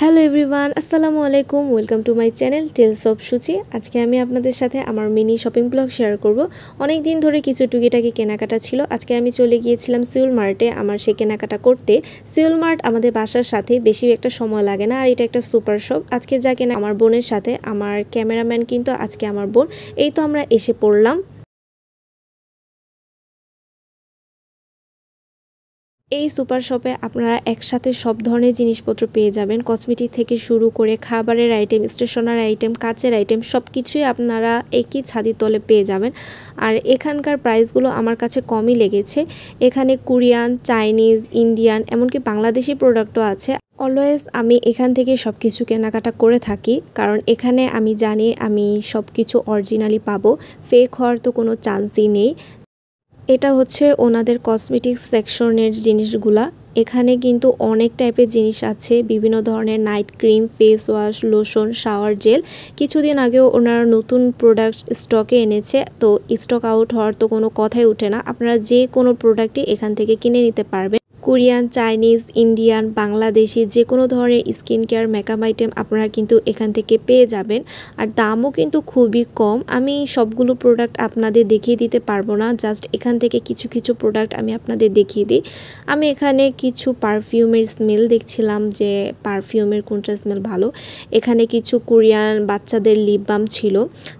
Hello everyone, আসসালামু আলাইকুম। Welcome to my channel tales of Suchi. আজকে আমি আপনাদের সাথে আমার মিনি শপিং ব্লগ শেয়ার করব। অনেক দিন ধরে কিছু টুকিটাকি কেনাকাটা ছিল। আজকে আমি চলে গিয়েছিলাম সিউল মার্টে আমার সেই কেনাকাটা করতে। সিউল মার্ট আমাদের বাসার সাথে বেশি একটা সময় লাগে না, আর এটা একটা সুপার শপ। আজকে যা কেনা আমার বোনের সাথে, আমার ক্যামেরাম্যান কিন্তু আজকে আমার বোন। এই তো আমরা এসে পড়লাম। এই সুপার শপে আপনারা একসাথে সব ধরনের জিনিসপত্র পেয়ে যাবেন। কসমেটিক থেকে শুরু করে খাবারের আইটেম, স্টেশনারি আইটেম, কাচের আইটেম সব কিছুই আপনারা একই ছাদের তলে পেয়ে যাবেন। আর এখানকার প্রাইসগুলো আমার কাছে কমই লেগেছে। এখানে কোরিয়ান, চাইনিজ, ইন্ডিয়ান, এমনকি বাংলাদেশি প্রোডাক্টও আছে। অলওয়েজ আমি এখান থেকে সব কিছু কেনাকাটা করে থাকি, কারণ এখানে আমি জানি আমি সব কিছু অরিজিনালি পাবো। ফেক হওয়ার তো কোনো চান্সই নেই। এটা হচ্ছে ওনাদের কসমেটিক্স সেকশনের জিনিসগুলা। এখানে কিন্তু অনেক টাইপের জিনিস আছে, বিভিন্ন ধরনের night cream, face wash, lotion, shower gel. কিছুদিন আগেও ওনারা নতুন প্রোডাক্ট স্টকে এনেছে, তো স্টক আউট হওয়ার তো কোনো কথাই ওঠে না। আপনারা যে কোনো প্রোডাক্টই এখান থেকে কিনে নিতে পারবেন। কোরিয়ান, চাইনিজ, ইন্ডিয়ান, বাংলাদেশি যে কোনো ধরনের স্কিন কেয়ার, মেকআপ আইটেম আপনারা কিন্তু এখান থেকে পেয়ে যাবেন। আর দামও কিন্তু খুবই কম। আমি সবগুলো প্রোডাক্ট আপনাদের দেখিয়ে দিতে পারবো না, জাস্ট এখান থেকে কিছু কিছু প্রোডাক্ট আমি আপনাদের দেখিয়ে দিই। আমি এখানে কিছু পারফিউমের স্মেল দেখছিলাম যে পারফিউমের কোনটা স্মেল ভালো। এখানে কিছু কোরিয়ান বাচ্চাদের লিপ বাম ছিল।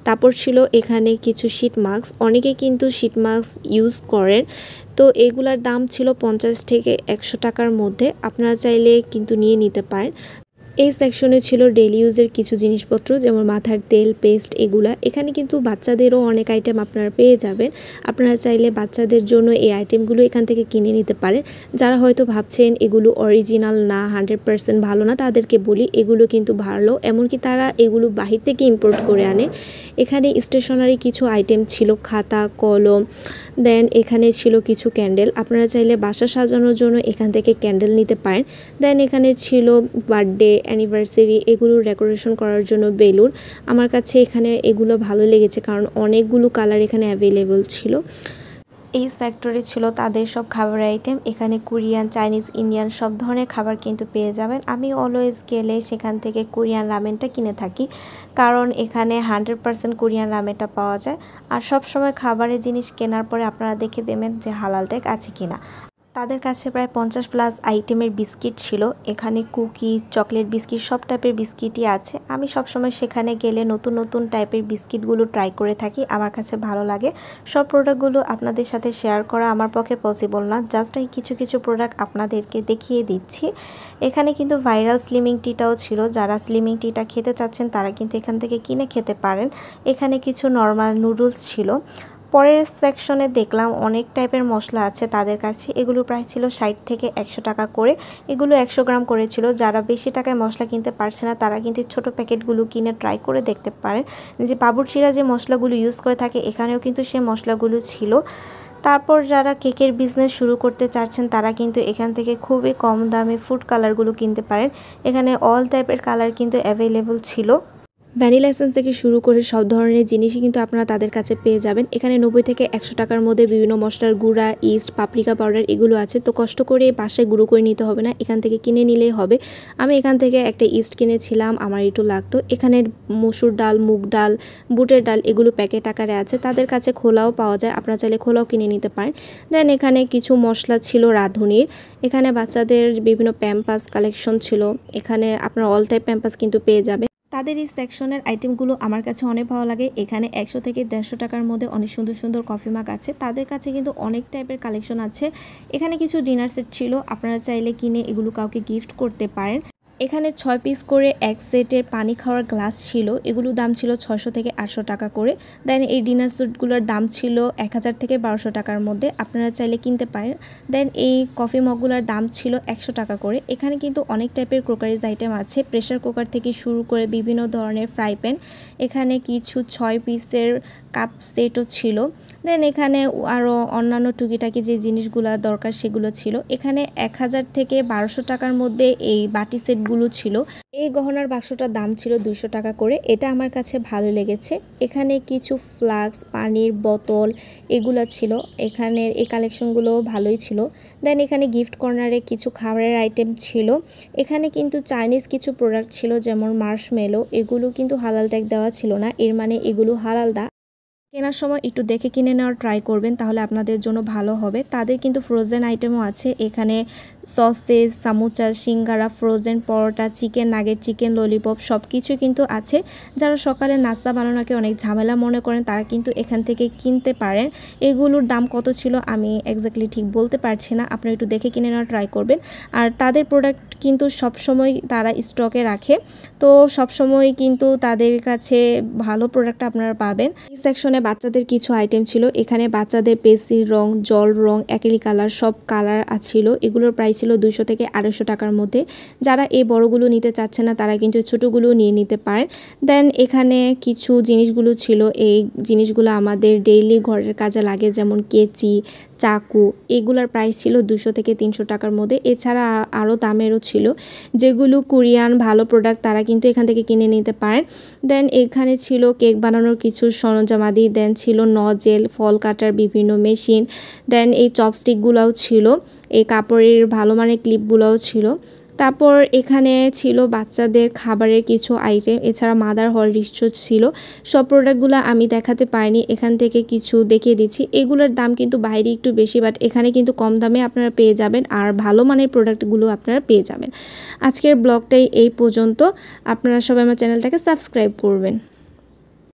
তারপর ছিল এখানে কিছু শীট মাস্ক। অনেকে কিন্তু শীট মাস্ক ইউজ করেন, তো এগুলার দাম ছিল 50 থেকে 100 টাকার মধ্যে। আপনারা চাইলে কিন্তু নিয়ে নিতে পারেন। এই সেকশনে ছিল ডেইলি ইউজের কিছু জিনিসপত্র, যেমন মাথার তেল, পেস্ট, এগুলা। এখানে কিন্তু বাচ্চাদেরও অনেক আইটেম আপনারা পেয়ে যাবেন। আপনারা চাইলে বাচ্চাদের জন্য এই আইটেমগুলো এখান থেকে কিনে নিতে পারেন। যারা হয়তো ভাবছেন এগুলো অরিজিনাল না, 100% ভালো না, তাদেরকে বলি এগুলো কিন্তু ভালো। এমনকি তারা এগুলো বাহির থেকে ইম্পোর্ট করে আনে। এখানে স্টেশনারি কিছু আইটেম ছিল, খাতা, কলম। দেন এখানে ছিল কিছু ক্যান্ডেল। আপনারা চাইলে বাসা সাজানোর জন্য এখান থেকে ক্যান্ডেল নিতে পারেন। দেন এখানে ছিল বার্থডে, অ্যানিভার্সারি, এগুলো ডেকোরেশন করার জন্য বেলুন। আমার কাছে এখানে এগুলো ভালো লেগেছে, কারণ অনেকগুলো কালার এখানে অ্যাভেলেবল ছিল। এই সেক্টরে ছিল তাদের সব খাবার আইটেম। এখানে কোরিয়ান, চাইনিজ, ইন্ডিয়ান সব ধরনের খাবার কিন্তু পেয়ে যাবেন। আমি অলওয়েজ গেলে সেখান থেকে কোরিয়ান রামেনটা কিনে থাকি, কারণ এখানে 100% কোরিয়ান রামেনটা পাওয়া যায়। আর সব সময় খাবারের জিনিস কেনার পরে আপনারা দেখে দেবেন যে হালাল ট্যাগ আছে কিনা। তাদের কাছে প্রায় 50+ আইটেমের বিস্কিট ছিল। এখানে কুকি, চকলেট বিস্কিট, সব টাইপের বিস্কিটই আছে। আমি সবসময় সেখানে গেলে নতুন নতুন টাইপের বিস্কিটগুলো ট্রাই করে থাকি, আমার কাছে ভালো লাগে। সব প্রোডাক্টগুলো আপনাদের সাথে শেয়ার করা আমার পক্ষে পসিবল না, জাস্ট এই কিছু কিছু প্রোডাক্ট আপনাদেরকে দেখিয়ে দিচ্ছি। এখানে কিন্তু ভাইরাল স্লিমিং টিটাও ছিল। যারা স্লিমিং টিটা খেতে চাচ্ছেন তারা কিন্তু এখান থেকে কিনে খেতে পারেন। এখানে কিছু নর্মাল নুডলস ছিল। পরের সেকশনে দেখলাম অনেক টাইপের মশলা আছে তাদের কাছে। এগুলো প্রায় ছিল 60 থেকে 100 টাকা করে। এগুলো 100 গ্রাম করেছিল। যারা বেশি টাকায় মশলা কিনতে পারছে না তারা কিন্তু ছোট প্যাকেটগুলো কিনে ট্রাই করে দেখতে পারেন। যে বাবুর্চিরা যে মশলাগুলো ইউজ করে থাকে এখানেও কিন্তু সেই মশলাগুলো ছিল। তারপর যারা কেকের বিজনেস শুরু করতে চাচ্ছেন তারা কিন্তু এখান থেকে খুবই কম দামে ফুড কালারগুলো কিনতে পারেন। এখানে অল টাইপের কালার কিন্তু অ্যাভেলেবল ছিল। ভ্যানিলা এসেন্স থেকে শুরু করে সব ধরনের জিনিসই কিন্তু আপনারা তাদের কাছে পেয়ে যাবেন। এখানে 90 থেকে 100 টাকার মধ্যে বিভিন্ন মশলার গুঁড়া, ইস্ট, পাপরিকা পাউডার এগুলো আছে। তো কষ্ট করে বাসায় গুঁড়ো করে নিতে হবে না, এখান থেকে কিনে নিলেই হবে। আমি এখান থেকে একটা ইস্ট কিনেছিলাম, আমার একটু লাগতো। এখানে মসুর ডাল, মুগ ডাল, বুটের ডাল এগুলো প্যাকেট আকারে আছে। তাদের কাছে খোলাও পাওয়া যায়, আপনারা চাইলে খোলাও কিনে নিতে পারেন। দেন এখানে কিছু মশলা ছিল রাঁধুনির। এখানে বাচ্চাদের বিভিন্ন প্যাম্পাস কালেকশন ছিল। এখানে আপনার অল টাইপ প্যাম্পাস কিন্তু পেয়ে যাবে। তাদের এই সেকশনের আইটেমগুলো আমার কাছে অনেক ভালো লাগে। এখানে 100 থেকে 150 টাকার মধ্যে অনেক সুন্দর সুন্দর কফি মাগ আছে। তাদের কাছে কিন্তু অনেক টাইপের কালেকশন আছে। এখানে কিছু ডিনার সেট ছিল, আপনারা চাইলে কিনে এগুলো কাউকে গিফট করতে পারেন। এখানে 6 পিস করে এক সেটের পানি খাওয়ার গ্লাস ছিল। এগুলোর দাম ছিল 600 থেকে 800 টাকা করে। দেন এই ডিনার সেটগুলোর দাম ছিল 1000 থেকে 1200 টাকার মধ্যে, আপনারা চাইলে কিনতে পারেন। দেন এই কফি মগগুলোর দাম ছিল 100 টাকা করে। এখানে কিন্তু অনেক টাইপের ক্রোকারিজ আইটেম আছে, প্রেসার কুকার থেকে শুরু করে বিভিন্ন ধরনের ফ্রাই প্যান। এখানে কিছু 6 পিসের কাপ সেটও ছিল। দেন এখানে আরও অন্যান্য টুকিটাকি যে জিনিসগুলো দরকার সেগুলো ছিল। এখানে 1000 থেকে 1200 টাকার মধ্যে এই বাটি সেটগুলো ছিল। এই গহনার বাক্সটার দাম ছিল 200 টাকা করে। এটা আমার কাছে ভালো লেগেছে। এখানে কিছু ফ্লাস্ক, পানির বোতল এগুলো ছিল। এখানের এই কালেকশনগুলো ভালোই ছিল। দেন এখানে গিফট কর্নারে কিছু খাবারের আইটেম ছিল। এখানে কিন্তু চাইনিজ কিছু প্রোডাক্ট ছিল, যেমন মার্শমেলো। এগুলো কিন্তু হালাল ট্যাগ দেওয়া ছিল না, এর মানে এগুলো হালাল না। কেনার সময় একটু দেখে কিনে নেওয়ার ট্রাই করবেন, তাহলে আপনাদের জন্য ভালো হবে। তাদের কিন্তু ফ্রোজেন আইটেমও আছে। এখানে সসেজ, সামোচা, সিঙ্গারা, ফ্রোজেন পরোটা, চিকেন নাগেট, চিকেন ললিপপ সব কিছু কিন্তু আছে। যারা সকালে নাস্তা বানানোকে অনেক ঝামেলা মনে করেন তারা কিন্তু এখান থেকে কিনতে পারেন। এগুলোর দাম কত ছিল আমি এক্স্যাক্টলি ঠিক বলতে পারছি না, আপনারা একটু দেখে কিনে নেওয়ার ট্রাই করবেন। আর তাদের প্রোডাক্ট কিন্তু সবসময় তারা স্টকে রাখে, তো সবসময় কিন্তু তাদের কাছে ভালো প্রোডাক্ট আপনারা পাবেন। এই সেকশনে বাচ্চাদের কিছু আইটেম ছিল। এখানে বাচ্চাদের পেন্সিল রং, জল রং, অ্যাক্রিলিক কালার সব কালার ছিল। এগুলোর প্রাইস ছিল 200 থেকে 250 টাকার মধ্যে। যারা এই বড়গুলো নিতে চাচ্ছে না তারা কিন্তু ছোটোগুলো নিয়ে নিতে পারেন। দেন এখানে কিছু জিনিসগুলো ছিল, এই জিনিসগুলো আমাদের ডেইলি ঘরের কাজে লাগে, যেমন কেচি, চাকু। এগুলোর প্রাইস ছিল 200 থেকে 300 টাকার মধ্যে। এছাড়া আরও দামেরও ছিল। যেগুলো কোরিয়ান ভালো প্রোডাক্ট তারা কিন্তু এখান থেকে কিনে নিতে পারেন। দেন এখানে ছিল কেক বানানোর কিছু সরঞ্জামাদি। দেন ছিল নজেল, ফল কাটার বিভিন্ন মেশিন। দেন এই চপস্টিকগুলোও ছিল। এই কাপড়ের ভালো মানের ক্লিপগুলোও ছিল। তারপর এখানে ছিল বাচ্চাদের খাবারের কিছু আইটেম। এছাড়া মাদার হরলিক্স ছিল। সব প্রোডাক্টগুলো আমি দেখাতে পারিনি, এখান থেকে কিছু দেখিয়ে দিচ্ছি। এগুলোর দাম কিন্তু বাইরে একটু বেশি, বাট এখানে কিন্তু কম দামে আপনারা পেয়ে যাবেন, আর ভালো মানের প্রোডাক্টগুলো আপনারা পেয়ে যাবেন। আজকের ব্লগটাই এই পর্যন্ত। আপনারা সবাই আমার চ্যানেলটাকে সাবস্ক্রাইব করবেন।